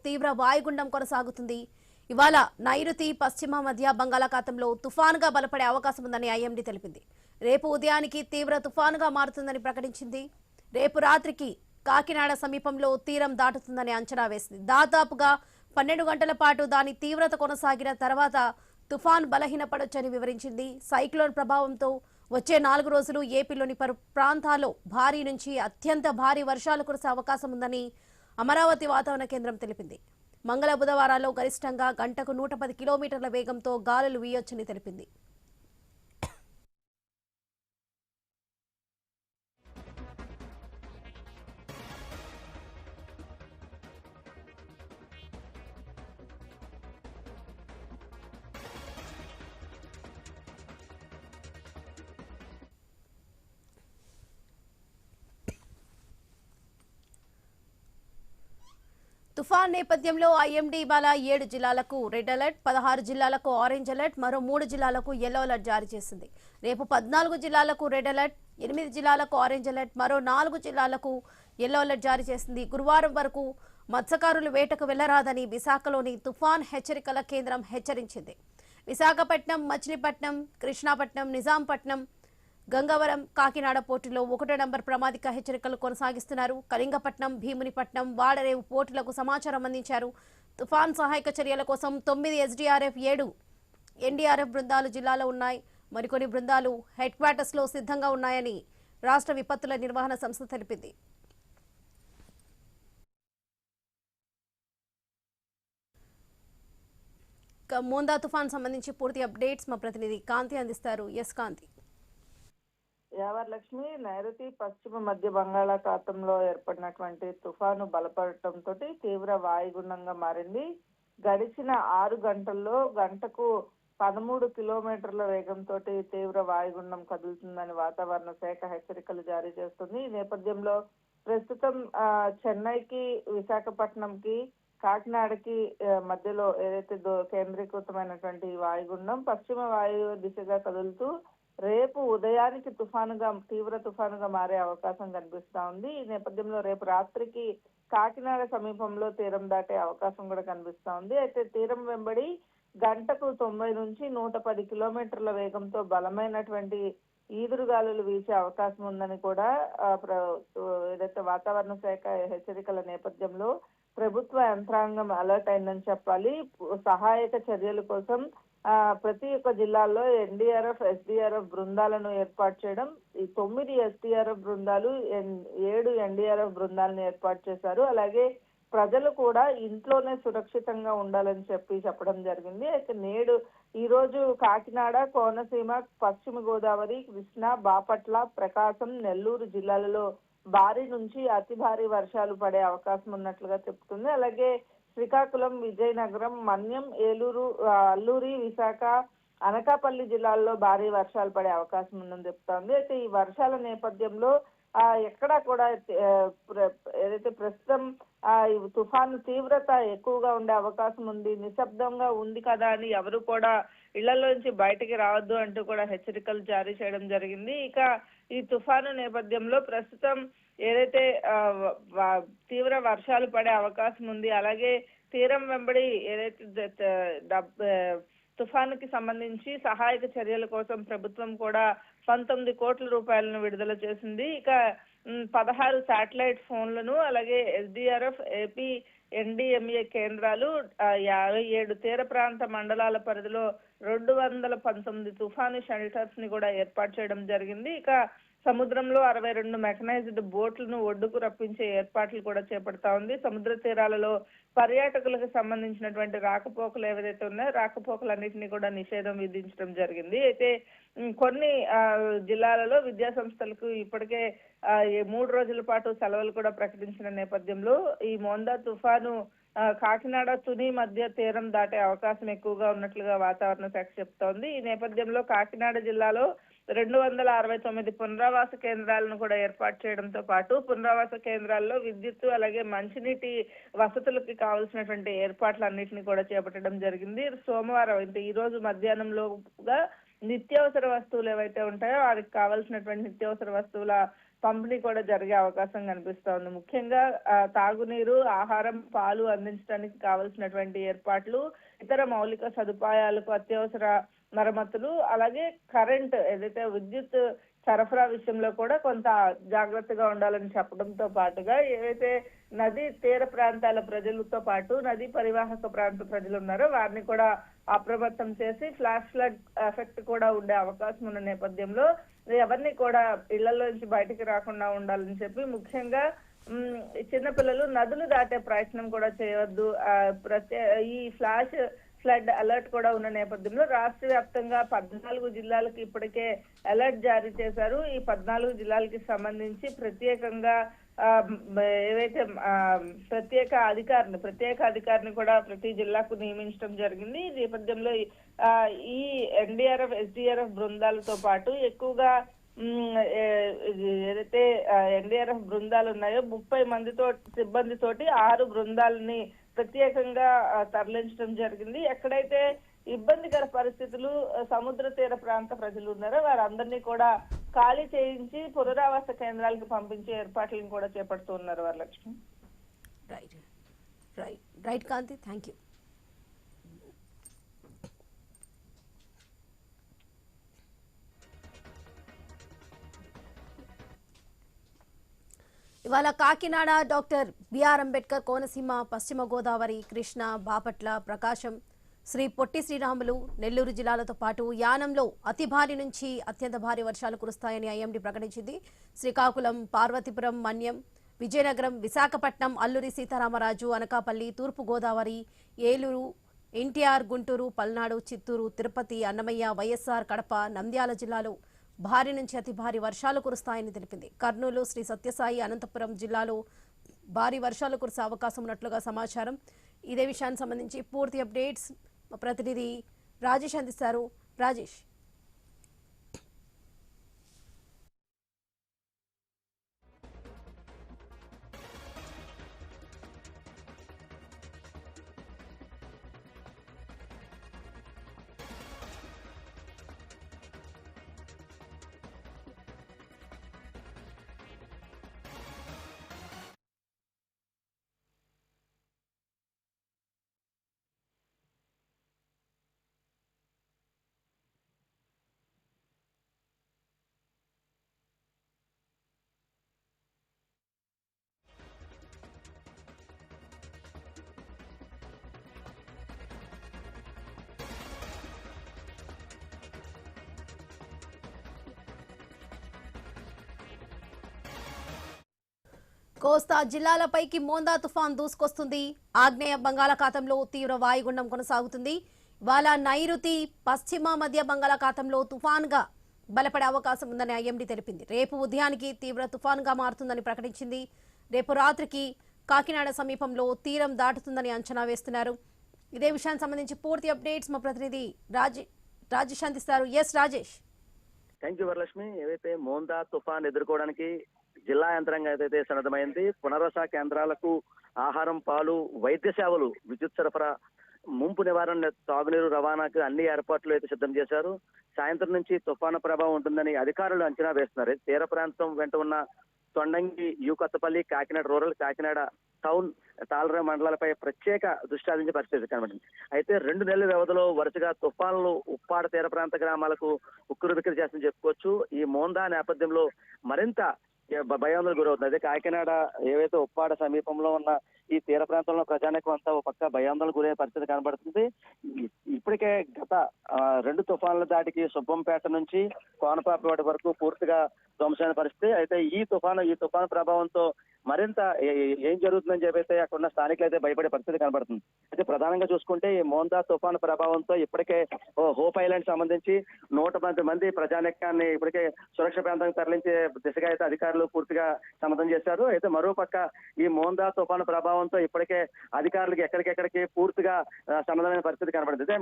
తీవ్ర వాయుగుండం కొనసాగుతుంది. ఇవాళ నైరుతి పశ్చిమ మధ్య బంగాళాఖాతంలో తుఫానుగా బలపడే అవకాశం ఉందని ఐఎండీ తెలిపింది. రేపు ఉదయానికి తీవ్ర తుఫానుగా మారుతుందని ప్రకటించింది. రేపు రాత్రికి కాకినాడ సమీపంలో తీరం దాటుతుందని అంచనా వేసింది. దాదాపుగా 12 గంటల పాటు దాని తీవ్రత కొనసాగిన తర్వాత తుఫాన్ బలహీనపడొచ్చని వివరించింది. సైక్లోన్ ప్రభావంతో వచ్చే 4 రోజులు ఏపీలోని పలు ప్రాంతాల్లో భారీ నుంచి అత్యంత భారీ వర్షాలు కురిసే అవకాశం ఉందని అమరావతి వాతావరణ కేంద్రం తెలిపింది. మంగళ బుధవారాల్లో గరిష్టంగా గంటకు 110 కిలోమీటర్ల వేగంతో గాలులు వీయొచ్చని తెలిపింది. తుఫాన్ నేపథ్యంలో ఐఎండీ ఇవాళ 7 జిల్లాలకు రెడ్ అలర్ట్, 16 జిల్లాలకు ఆరెంజ్ అలర్ట్, మరో 3 జిల్లాలకు యెల్లో అలర్ట్ జారీ చేసింది. రేపు 14 జిల్లాలకు రెడ్ అలర్ట్, 8 జిల్లాలకు ఆరెంజ్ అలర్ట్, మరో 4 జిల్లాలకు యెల్లో అలర్ట్ జారీ చేసింది. గురువారం వరకు మత్స్యకారులు వేటకు వెళ్లరాదని విశాఖలోని తుఫాన్ హెచ్చరికల కేంద్రం హెచ్చరించింది. విశాఖపట్నం, మచిలీపట్నం, కృష్ణాపట్నం, నిజాంపట్నం, గంగవరం, కాకినాడ పోర్టులో 1 నంబర్ ప్రమాదిక హెచ్చరికలు కొనసాగిస్తున్నారు. కళింగపట్నం, భీమునిపట్నం, వాడరేవు పోర్టులకు సమాచారం అందించారు. తుఫాన్ సహాయక చర్యల కోసం 9 ఎస్డీఆర్ఎఫ్, 7 ఎన్డీఆర్ఎఫ్ బృందాలు జిల్లాలో ఉన్నాయి. మరికొన్ని బృందాలు హెడ్ క్వార్టర్స్ లో సిద్ధంగా ఉన్నాయని రాష్ట్ర విపత్తుల నిర్వహణ సంస్థ తెలిపింది. మోందా తుఫాన్ సంబంధించి పూర్తి అప్డేట్స్ మా ప్రతినిధి కాంతి అందిస్తారు. ఎస్ కాంతి. యావర్ లక్ష్మి, నైరుతి పశ్చిమ మధ్య బంగాళాఖాతంలో ఏర్పడినటువంటి తుఫాను బలపడటంతో తీవ్ర వాయుగుండంగా మారింది. గడిచిన 6 గంటల్లో గంటకు 13 కిలోమీటర్ల వేగంతో తీవ్ర వాయుగుండం కదులుతుందని వాతావరణ శాఖ హెచ్చరికలు జారీ చేస్తుంది. ఈ నేపథ్యంలో ప్రస్తుతం చెన్నైకి, విశాఖపట్నంకి, కాకినాడకి మధ్యలో ఏదైతే కేంద్రీకృతమైనటువంటి వాయుగుండం పశ్చిమ వాయు దిశగా కదులుతూ రేపు ఉదయానికి తీవ్ర తుఫానుగా మారే అవకాశం కనిపిస్తా ఉంది. ఈ నేపథ్యంలో రేపు రాత్రికి కాకినాడ సమీపంలో తీరం దాటే అవకాశం కూడా కనిపిస్తా ఉంది. అయితే తీరం వెంబడి గంటకు 90 నుంచి 110 కిలోమీటర్ల వేగంతో బలమైనటువంటి ఈదురుగాలులు వీచే అవకాశం ఉందని కూడా ఏదైతే వాతావరణ శాఖ హెచ్చరికల నేపథ్యంలో ప్రభుత్వ యంత్రాంగం అలర్ట్ అయిందని చెప్పాలి. సహాయక చర్యల కోసం ప్రతి ఒక్క జిల్లాల్లో ఎన్డీఆర్ఎఫ్, ఎస్డీఆర్ఎఫ్ బృందాలను ఏర్పాటు చేయడం, ఈ 9 ఎస్డీఆర్ఎఫ్ బృందాలు, 7 ఎన్డీఆర్ఎఫ్ బృందాలను ఏర్పాటు చేశారు. అలాగే ప్రజలు కూడా ఇంట్లోనే సురక్షితంగా ఉండాలని చెప్పడం జరిగింది. అయితే ఈ రోజు కాకినాడ, కోనసీమ, పశ్చిమ గోదావరి, కృష్ణా, బాపట్ల, ప్రకాశం, నెల్లూరు జిల్లాలలో భారీ నుంచి అతి భారీ వర్షాలు పడే అవకాశం ఉన్నట్లుగా చెప్తుంది. అలాగే శ్రీకాకుళం, విజయనగరం, మన్యం, ఏలూరు, అల్లూరి, విశాఖ, అనకాపల్లి జిల్లాల్లో భారీ వర్షాలు పడే అవకాశం ఉందని చెప్తోంది. అయితే ఈ వర్షాల నేపథ్యంలో ఎక్కడా కూడా ఏదైతే ప్రస్తుతం తుఫాను తీవ్రత ఎక్కువగా ఉండే అవకాశం ఉంది, నిశ్శబ్దంగా ఉంది కదా అని ఎవరు కూడా ఇళ్లలోంచి బయటికి రావద్దు అంటూ కూడా హెచ్చరికలు జారీ చేయడం జరిగింది. ఇక ఈ తుఫాను నేపథ్యంలో ప్రస్తుతం ఏదైతే తీవ్ర వర్షాలు పడే అవకాశం ఉంది, అలాగే తీరం వెంబడి ఏదైతే తుఫానుకి సంబంధించి సహాయక చర్యల కోసం ప్రభుత్వం కూడా 19 కోట్ల రూపాయలను విడుదల చేసింది. ఇక 16 శాటిలైట్ ఫోన్లను, అలాగే ఎస్డీఆర్ఎఫ్, ఏపీ ఎన్డీఎంఏ కేంద్రాలు, 57 తీర ప్రాంత మండలాల పరిధిలో 219 తుఫాను షెల్టర్స్ ని కూడా ఏర్పాటు చేయడం జరిగింది. ఇక సముద్రంలో 62 మెకనైజ్డ్ బోట్లను ఒడ్డుకు రప్పించే ఏర్పాట్లు కూడా చేపడతా ఉంది. సముద్ర తీరాలలో పర్యాటకులకు సంబంధించినటువంటి రాకపోకలు ఏవైతే ఉన్నాయో రాకపోకలన్నింటినీ కూడా నిషేధం విధించడం జరిగింది. అయితే కొన్ని జిల్లాలలో విద్యా సంస్థలకు ఇప్పటికే 3 రోజుల పాటు సెలవులు కూడా ప్రకటించిన నేపథ్యంలో ఈ మోందా తుఫాను కాకినాడ, తుని మధ్య తీరం దాటే అవకాశం ఎక్కువగా ఉన్నట్లుగా వాతావరణ శాఖ చెప్తోంది. ఈ నేపథ్యంలో కాకినాడ జిల్లాలో 269 పునరావాస కేంద్రాలను కూడా ఏర్పాటు చేయడంతో పాటు పునరావాస కేంద్రాల్లో విద్యుత్తు, అలాగే మంచినీటి వసతులకి కావాల్సినటువంటి ఏర్పాట్లన్నింటినీ కూడా చేపట్టడం జరిగింది. సోమవారం అంటే ఈ రోజు మధ్యాహ్నంలోగా నిత్యావసర వస్తువులు ఏవైతే ఉంటాయో వారికి కావాల్సినటువంటి నిత్యావసర వస్తువుల పంపిణీ కూడా జరిగే అవకాశం కనిపిస్తోంది. ముఖ్యంగా తాగునీరు, ఆహారం, పాలు అందించడానికి కావలసినటువంటి ఏర్పాట్లు, ఇతర మౌలిక సదుపాయాలకు అత్యవసర మరమ్మతులు, అలాగే కరెంట్ ఏదైతే విద్యుత్ సరఫరా విషయంలో కూడా కొంత జాగ్రత్తగా ఉండాలని చెప్పడంతో పాటుగా ఏవైతే నదీ తీర ప్రాంతాల ప్రజలతో పాటు నదీ పరివాహక ప్రాంత ప్రజలు ఉన్నారో వారిని కూడా అప్రమత్తం చేసి ఫ్లాష్ ఫ్లడ్ ఎఫెక్ట్ కూడా ఉండే అవకాశం ఉన్న నేపథ్యంలో ఎవరిని కూడా ఇళ్లలో నుంచి బయటికి రాకుండా ఉండాలని చెప్పి ముఖ్యంగా చిన్నపిల్లలు నదులు దాటే ప్రయత్నం కూడా చేయవద్దు. ఈ ఫ్లాష్ ఫ్లడ్ అలర్ట్ కూడా ఉన్న నేపథ్యంలో రాష్ట్ర వ్యాప్తంగా 14 జిల్లాలకు ఇప్పటికే అలర్ట్ జారీ చేశారు. ఈ 14 జిల్లాలకి సంబంధించి ప్రత్యేకంగా ఏవైతే ప్రత్యేక అధికారిని కూడా ప్రతి జిల్లాకు నియమించడం జరిగింది. ఈ నేపథ్యంలో ఈ ఎన్డీఆర్ఎఫ్, ఎస్డీఆర్ఎఫ్ బృందాలతో పాటు ఎక్కువగా ఏదైతే ఎన్డీఆర్ఎఫ్ బృందాలు ఉన్నాయో 30 సిబ్బందితోటి 6 బృందాలని ప్రత్యేకంగా తరలించడం జరిగింది. ఎక్కడైతే ఇబ్బందికర పరిస్థితులు సముద్ర తీర ప్రాంత ప్రజలు ఉన్నారో వారందరినీ కూడా ఖాళీ చేయించి పునరావాస కేంద్రాలకు పంపించే ఏర్పాట్లను కూడా చేపడుతున్నారు Varalakshmi. Right Kanthi, thank you. ఇవాళ కాకినాడ, డాక్టర్ బిఆర్ అంబేద్కర్ కోనసీమ, పశ్చిమ గోదావరి, కృష్ణా, బాపట్ల, ప్రకాశం, శ్రీ పొట్టి శ్రీరాములు, నెల్లూరు జిల్లాలతో పాటు యానంలో అతి భారీ నుంచి అత్యంత భారీ వర్షాలు కురుస్తాయని ఐఎండీ ప్రకటించింది. శ్రీకాకుళం, పార్వతీపురం, మన్యం, విజయనగరం, విశాఖపట్నం, అల్లూరి సీతారామరాజు, అనకాపల్లి, తూర్పు గోదావరి, ఏలూరు, ఎన్టీఆర్, గుంటూరు, పల్నాడు, చిత్తూరు, తిరుపతి, అన్నమయ్య, వైఎస్ఆర్, కడప, నంద్యాల జిల్లాలో భారీ నుంచి అతి భారీ వర్షాలు కురుస్తాయని తెలిపింది. కర్నూలు, శ్రీ సత్యసాయి, అనంతపురం జిల్లాలో భారీ వర్షాలు కురిసే అవకాశం ఉన్నట్లుగా సమాచారం. ఇదే విషయానికి సంబంధించి పూర్తి అప్డేట్స్ మా ప్రతినిధి రాజేష్ అందిస్తారు. రాజేష్. కోస్తా జిల్లాలపైకి మోందా తుఫాన్ దూసుకొస్తుంది. ఆగ్నేయ బంగాళాఖాతంలో తీవ్ర వాయుగుండం కొనసాగుతుంది. ఇవాళ నైరుతి, పశ్చిమ మధ్య బంగాళాఖాతంలో తుఫాన్గా బలపడే అవకాశం ఉందని ఐఎండీ తెలిపింది. రేపు ఉదయానికి తీవ్ర తుఫాన్గా మారుతుందని ప్రకటించింది. రేపు రాత్రికి కాకినాడ సమీపంలో తీరం దాటుతుందని అంచనా వేస్తున్నారు. ఇదే విషయానికి సంబంధించి పూర్తి అప్డేట్స్ మా ప్రతినిధి రాజేష్ అందిస్తారు. Yes Rajesh. Thank you Varalakshmi. ఏవైతే మోందా తుఫాన్ ఎదుర్కోవడానికి జిల్లా యంత్రాంగం ఏదైతే సన్నద్ధమైంది, పునరావాస కేంద్రాలకు ఆహారం, పాలు, వైద్య సేవలు, విద్యుత్ సరఫరా, ముంపు నివారణ, తాగునీరు రవాణాకు అన్ని ఏర్పాట్లు అయితే సిద్ధం చేశారు. సాయంత్రం నుంచి తుఫాను ప్రభావం ఉంటుందని అధికారులు అంచనా వేస్తున్నారు. తీర ప్రాంతం వెంట ఉన్న తొండంగి, కొత్తపల్లి, కాకినాడ రూరల్, కాకినాడ టౌన్, తాళరేవు మండలాలపై ప్రత్యేక దృష్టి సాధించే పరిస్థితి కనబడింది. అయితే 2 నెలల వ్యవధిలో వరుసగా తుఫాన్లు ఉప్పాడ తీర ప్రాంత గ్రామాలకు ఉక్కిరిబిక్కిరి చేస్తుందని చెప్పుకోవచ్చు. ఈ మోందా నేపథ్యంలో మరింత భయాందోళనకు గురవుతుంది. అదే కాకినాడ ఏవైతే ఉప్పాడ సమీపంలో ఉన్న ఈ తీర ప్రాంతంలో ప్రజానికం అంతా ఒక పక్క భయాందోళనకు గురయ్యే పరిస్థితి కనబడుతుంది. ఇప్పటికే గత 2 తుఫాన్ల దాటికి సుబ్బంపేట నుంచి కోనపాపేట వరకు పూర్తిగా ధ్వంసమైన పరిస్థితి. అయితే ఈ తుఫాను ప్రభావంతో మరింత ఏం జరుగుతుందని చెప్పైతే అక్కడ ఉన్న స్థానికులు అయితే భయపడే పరిస్థితి కనబడుతుంది. అయితే ప్రధానంగా చూసుకుంటే ఈ మోందా తుఫాను ప్రభావంతో ఇప్పటికే హోప్ ఐలాండ్ సంబంధించి 110 మంది ప్రజానికాన్ని ఇప్పటికే సురక్ష ప్రాంతానికి తరలించే దిశగా అయితే అధికారులు పూర్తిగా సన్నద్ధం చేశారు. అయితే మరోపక్క ఈ మోందా తుఫాను ప్రభావంతో ఇప్పటికే అధికారులకు ఎక్కడికెక్కడికి పూర్తిగా సన్నద్ధమైన పరిస్థితి కనబడుతుంది.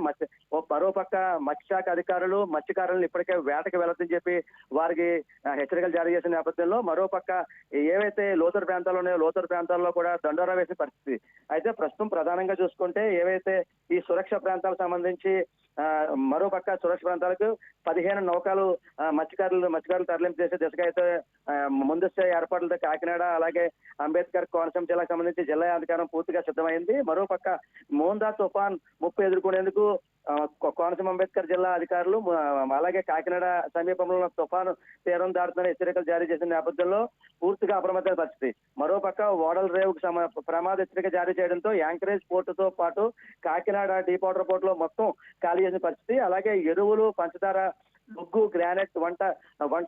మరోపక్క మత్స్యశాఖ అధికారులు మత్స్యకారులను ఇప్పటికే వేటకి వెళ్లొద్దని చెప్పి వారికి హెచ్చరికలు జారీ చేసిన నేపథ్యంలో మరోపక్క ఏవైతే లోతట్టు ప్రాంతాల్లో ఉన్నాయో లోతట్టు ప్రాంతాల్లో కూడా దండోరా వేసే పరిస్థితి. అయితే ప్రస్తుతం ప్రధానంగా చూసుకుంటే ఏవైతే ఈ సురక్ష ప్రాంతాలకు సంబంధించి మరోపక్క సురక్ష ప్రాంతాలకు 15 నౌకలు మత్స్యకారులు తరలింపు చేసే దిశగా అయితే ముందస్తు ఏర్పాట్లతో కాకినాడ అలాగే అంబేద్కర్ కోనసీమ జిల్లాకు సంబంధించి జిల్లా అధికారం పూర్తిగా సిద్ధమైంది. మరోపక్క మోందా తుఫాన్ ముప్పు ఎదుర్కొనేందుకు కోనసీమ అంబేద్కర్ జిల్లా అధికారులు అలాగే కాకినాడ సమీపంలో ఉన్న తుఫాను తీరం దాటుతున్న హెచ్చరికలు జారీ చేసిన నేపథ్యంలో పూర్తిగా అప్రమత్తమైన పరిస్థితి. మరోపక్క ఓడల రేవుకు ప్రమాద హెచ్చరిక జారీ చేయడంతో యాంకరేజ్ పోర్టుతో పాటు కాకినాడ డీప్ వాటర్ పోర్ట్ లో మొత్తం ఖాళీ చేసిన పరిస్థితి. అలాగే ఎరువులు, పంచదార, బొగ్గు, గ్రానైట్, వంట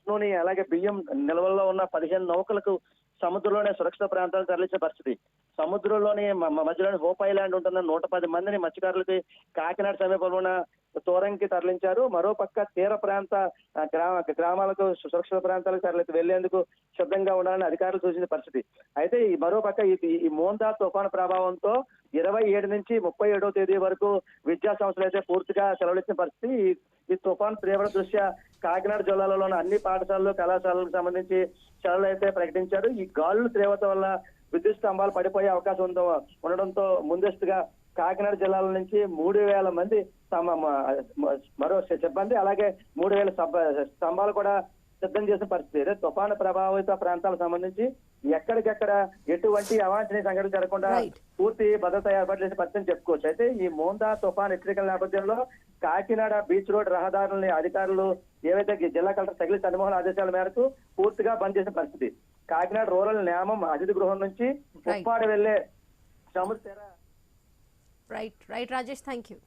నూనె అలాగే బియ్యం నిల్వల్లో ఉన్న 15 నౌకలకు సముద్రంలోనే సురక్షిత ప్రాంతాలకు తరలించిన పరిస్థితి. సముద్రంలోని మధ్యలోని హోప్ ఐలాండ్ ఉంటున్న 110 మందిని మత్స్యకారులకి కాకినాడ సమీపంలో ఉన్న తోరంకి తరలించారు. మరోపక్క తీర ప్రాంత గ్రామాలకు సురక్షిత ప్రాంతాలకు వెళ్లేందుకు సిద్ధంగా ఉండాలని అధికారులు సూచించిన పరిస్థితి. అయితే ఈ మరోపక్క ఈ మోందా తుఫాను ప్రభావంతో 27 నుంచి 37వ తేదీ వరకు విద్యా సంస్థలు అయితే పూర్తిగా సెలవులు ఇచ్చిన పరిస్థితి. ఈ తుఫాన్ తీవ్ర దృష్ట్యా కాకినాడ జిల్లాలోని అన్ని పాఠశాలలు, కళాశాలలకు సంబంధించి సెలవులు అయితే ప్రకటించారు. ఈ గాలుల తీవ్రత వల్ల విద్యుత్ స్తంభాలు పడిపోయే అవకాశం ఉండడంతో ముందస్తుగా కాకినాడ జిల్లాల నుంచి 3,000 మంది మరో సిబ్బంది అలాగే 3,000 స్తంభాలు కూడా సిద్ధం చేసిన పరిస్థితి. అదే తుఫాను ప్రభావిత ప్రాంతాలకు సంబంధించి ఎక్కడికెక్కడ ఎటువంటి అవాంఛనీయ సంఘటన జరగకుండా పూర్తి భద్రత ఏర్పాటు చేసే పరిస్థితిని చెప్పుకోవచ్చు. అయితే ఈ మోందా తుఫాన్ హెచ్చరికల నేపథ్యంలో కాకినాడ బీచ్ రోడ్ రహదారులని అధికారులు ఏవైతే జిల్లా కలెక్టర్ తగిలి చంద్రమోహన్ ఆదేశాల మేరకు పూర్తిగా బంద్ చేసిన పరిస్థితి. కాకినాడ రూరల్ న్యామం అతిథి గృహం నుంచి ఉప్పాడ వెళ్లే సముద్ర రైట్ రాజేష్, థ్యాంక్ యూ.